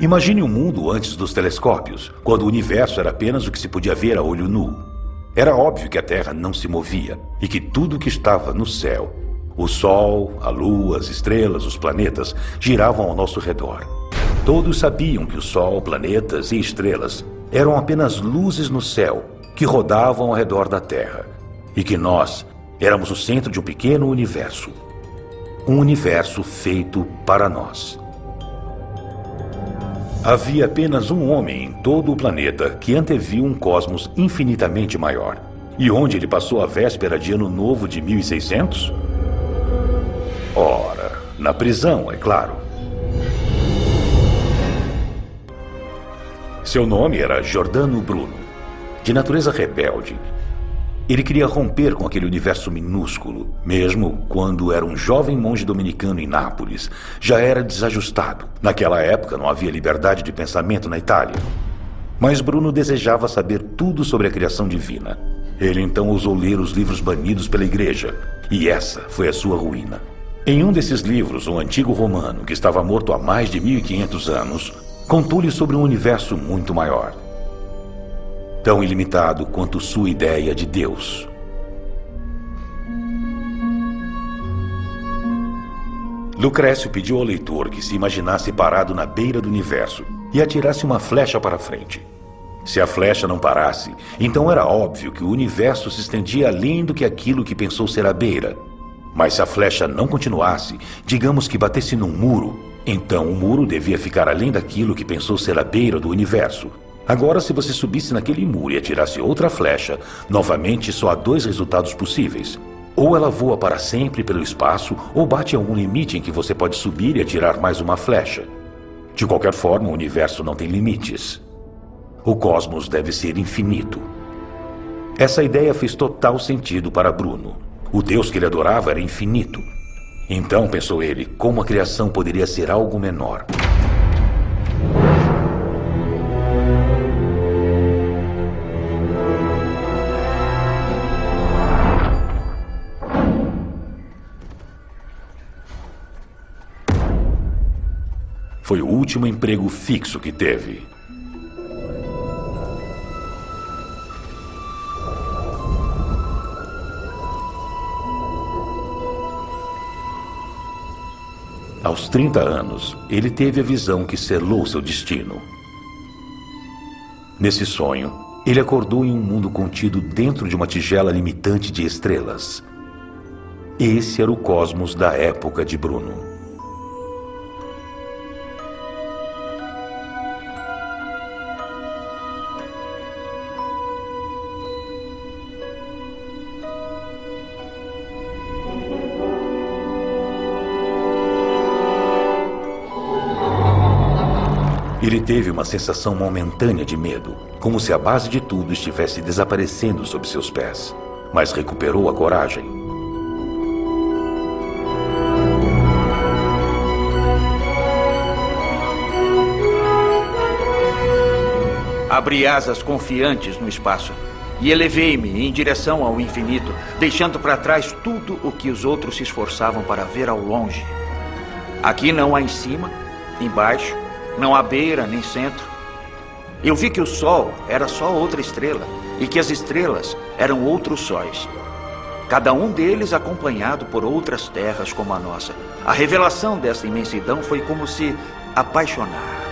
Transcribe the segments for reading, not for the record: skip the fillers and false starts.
Imagine um mundo antes dos telescópios, quando o universo era apenas o que se podia ver a olho nu. Era óbvio que a Terra não se movia e que tudo o que estava no céu, o Sol, a Lua, as estrelas, os planetas, giravam ao nosso redor. Todos sabiam que o Sol, planetas e estrelas eram apenas luzes no céu que rodavam ao redor da Terra e que nós éramos o centro de um pequeno universo. Um universo feito para nós. Havia apenas um homem em todo o planeta que anteviu um cosmos infinitamente maior. E onde ele passou a véspera de Ano Novo de 1600? Ora, na prisão, é claro. Seu nome era Giordano Bruno. De natureza rebelde, ele queria romper com aquele universo minúsculo, mesmo quando era um jovem monge dominicano em Nápoles. Já era desajustado. Naquela época não havia liberdade de pensamento na Itália. Mas Bruno desejava saber tudo sobre a criação divina. Ele então ousou ler os livros banidos pela igreja, e essa foi a sua ruína. Em um desses livros, um antigo romano, que estava morto há mais de 1500 anos, contou-lhe sobre um universo muito maior. Tão ilimitado quanto sua ideia de Deus. Lucrécio pediu ao leitor que se imaginasse parado na beira do universo e atirasse uma flecha para frente. Se a flecha não parasse, então era óbvio que o universo se estendia além do que aquilo que pensou ser a beira. Mas se a flecha não continuasse, digamos que batesse num muro, então o muro devia ficar além daquilo que pensou ser a beira do universo. Agora, se você subisse naquele muro e atirasse outra flecha, novamente só há dois resultados possíveis. Ou ela voa para sempre pelo espaço, ou bate em algum limite em que você pode subir e atirar mais uma flecha. De qualquer forma, o universo não tem limites. O cosmos deve ser infinito. Essa ideia fez total sentido para Bruno. O Deus que ele adorava era infinito. Então, pensou ele, como a criação poderia ser algo menor? Foi o último emprego fixo que teve. Aos 30 anos, ele teve a visão que selou seu destino. Nesse sonho, ele acordou em um mundo contido dentro de uma tigela limitante de estrelas. Esse era o cosmos da época de Bruno. Ele teve uma sensação momentânea de medo, como se a base de tudo estivesse desaparecendo sob seus pés. Mas recuperou a coragem. Abri asas confiantes no espaço e elevei-me em direção ao infinito, deixando para trás tudo o que os outros se esforçavam para ver ao longe. Aqui não há em cima, embaixo, não há beira nem centro. Eu vi que o Sol era só outra estrela e que as estrelas eram outros sóis. Cada um deles acompanhado por outras terras como a nossa. A revelação dessa imensidão foi como se apaixonar.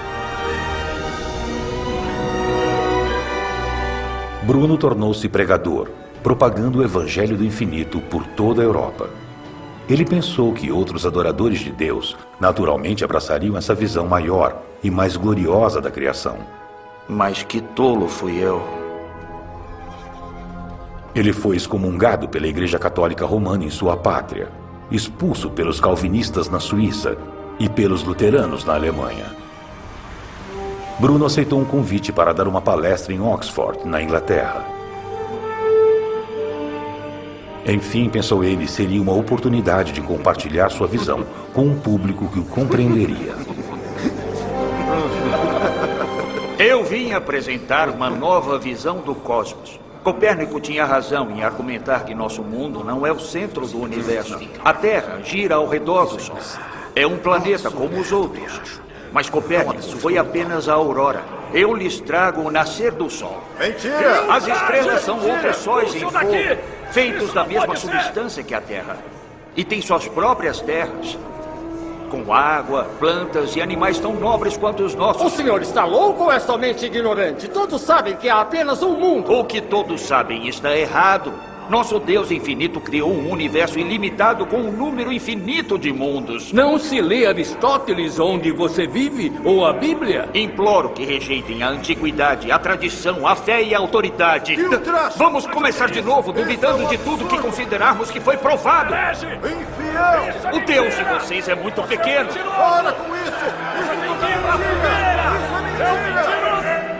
Bruno tornou-se pregador, propagando o evangelho do infinito por toda a Europa. Ele pensou que outros adoradores de Deus naturalmente abraçariam essa visão maior e mais gloriosa da criação. Mas que tolo fui eu. Ele foi excomungado pela Igreja Católica Romana em sua pátria, expulso pelos calvinistas na Suíça e pelos luteranos na Alemanha. Bruno aceitou um convite para dar uma palestra em Oxford, na Inglaterra. Enfim, pensou ele, seria uma oportunidade de compartilhar sua visão com um público que o compreenderia. Eu vim apresentar uma nova visão do cosmos. Copérnico tinha razão em argumentar que nosso mundo não é o centro do universo. A Terra gira ao redor do Sol. É um planeta como os outros. Mas Copérnico foi apenas a aurora. Eu lhes trago o nascer do sol. Mentira! As estrelas são outros sóis em fogo, feitos da mesma substância que a Terra. E têm suas próprias terras, com água, plantas e animais tão nobres quanto os nossos. O senhor está louco ou é somente ignorante? Todos sabem que há apenas um mundo. O que todos sabem está errado. Nosso Deus infinito criou um universo ilimitado com um número infinito de mundos. Não se lê Aristóteles onde você vive ou a Bíblia? Imploro que rejeitem a antiguidade, a tradição, a fé e a autoridade. Vamos começar de novo, duvidando de tudo que considerarmos que foi provado. Infiel! O Deus de vocês é muito pequeno. Para com isso! Isso não é mentira! Isso é mentira!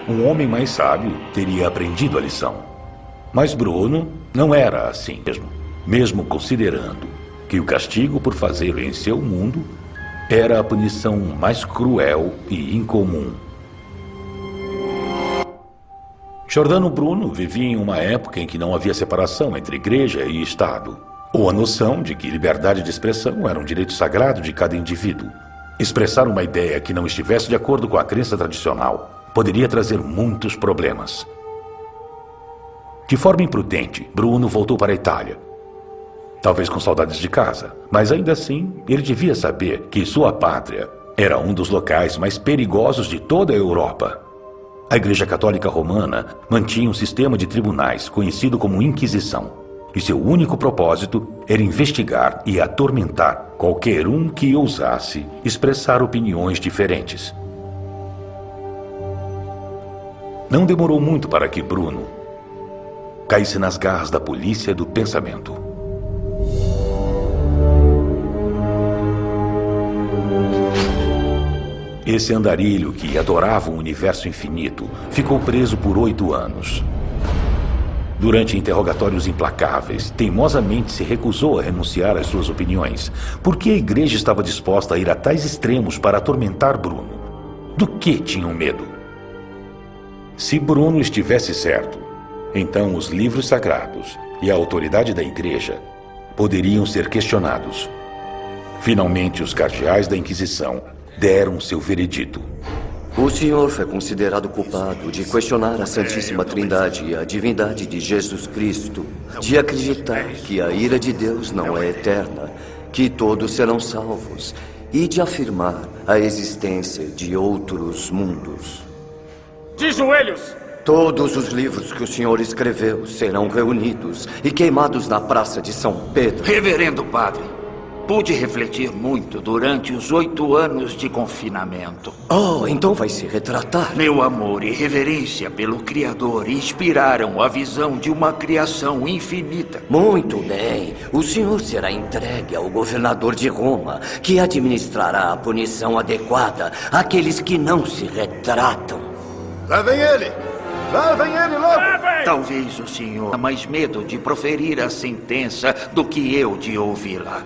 Um homem mais sábio teria aprendido a lição. Mas Bruno não era assim mesmo considerando que o castigo por fazê-lo em seu mundo era a punição mais cruel e incomum. Giordano Bruno vivia em uma época em que não havia separação entre igreja e Estado, ou a noção de que liberdade de expressão era um direito sagrado de cada indivíduo. Expressar uma ideia que não estivesse de acordo com a crença tradicional poderia trazer muitos problemas. De forma imprudente, Bruno voltou para a Itália. Talvez com saudades de casa, mas ainda assim, ele devia saber que sua pátria era um dos locais mais perigosos de toda a Europa. A Igreja Católica Romana mantinha um sistema de tribunais conhecido como Inquisição, e seu único propósito era investigar e atormentar qualquer um que ousasse expressar opiniões diferentes. Não demorou muito para que Bruno caísse nas garras da polícia do pensamento. Esse andarilho que adorava um universo infinito ficou preso por 8 anos. Durante interrogatórios implacáveis, teimosamente se recusou a renunciar às suas opiniões. Por que a igreja estava disposta a ir a tais extremos para atormentar Bruno? Do que tinham medo? Se Bruno estivesse certo, então os livros sagrados e a autoridade da igreja poderiam ser questionados. Finalmente, os cardeais da Inquisição deram seu veredito. O senhor foi considerado culpado de questionar a Santíssima Trindade e a divindade de Jesus Cristo, de acreditar que a ira de Deus não é eterna, que todos serão salvos, e de afirmar a existência de outros mundos. De joelhos! Todos os livros que o senhor escreveu serão reunidos e queimados na Praça de São Pedro. Reverendo Padre, pude refletir muito durante os 8 anos de confinamento. Oh, então vai se retratar. Meu amor e reverência pelo Criador inspiraram a visão de uma criação infinita. Muito bem. O senhor será entregue ao governador de Roma, que administrará a punição adequada àqueles que não se retratam. Levem ele! Levem ele logo! Talvez o senhor tenha mais medo de proferir a sentença do que eu de ouvi-la.